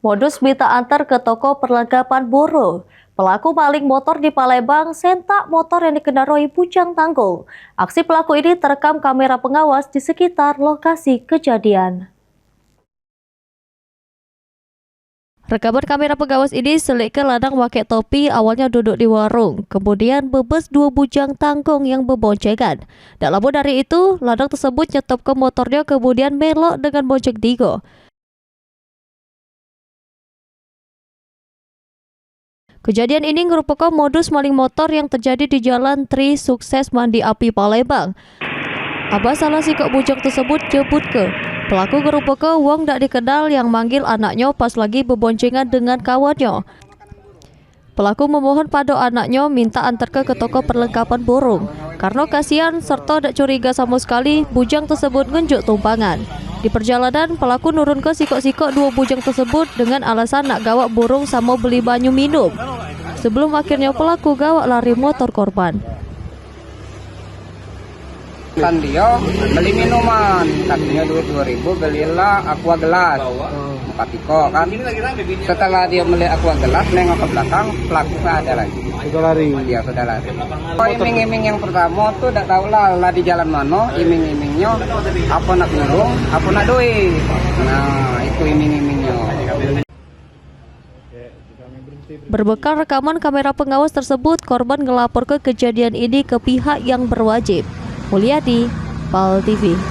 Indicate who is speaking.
Speaker 1: Modus minta antar ke toko perlengkapan buruh. Pelaku maling motor di Palembang sentak motor yang dikendarai bujang tanggung. Aksi pelaku ini terekam kamera pengawas di sekitar lokasi kejadian. Rekaman kamera pengawas ini selipkan ladang pakai topi awalnya duduk di warung, kemudian bebes dua bujang tanggung yang berboncengan. Tak lama dari itu, ladang tersebut nyetop ke motornya kemudian melok dengan bonceng digo. Kejadian ini merupakan modus maling motor yang terjadi di Jalan Tri Sukses Mandi Api Palembang. Abah salah sikap bujang tersebut jemput ke. Pelaku merupakan wong tak dikenal yang manggil anaknya pas lagi berboncengan dengan kawannya. Pelaku memohon pada anaknya minta antar ke toko perlengkapan burung. Karena kasihan serta tak curiga sama sekali, bujang tersebut ngenjuk tumpangan. Di perjalanan, pelaku nurun ke sikok-sikok dua bujang tersebut dengan alasan nak gawak burung sama beli banyu minum. Sebelum akhirnya pelaku gawak lari motor korban.
Speaker 2: Kan dia beli minuman, katanya 2.000 belilah aqua gelas 4 tiko kan. Setelah dia beli aqua gelas, nengok ke belakang, pelaku nggak ada lagi.
Speaker 3: Sudah lari.
Speaker 2: Dia sudah lari. Oh, iming-iming yang pertama tuh tidak tahu lah di jalan mana, iming-imingnya apa nak burung, apa nak duit. Nah, itu iming-imingnya.
Speaker 1: Berbekal rekaman kamera pengawas tersebut, korban ngelapor ke kejadian ini ke pihak yang berwajib. Mulyadi, PAL TV.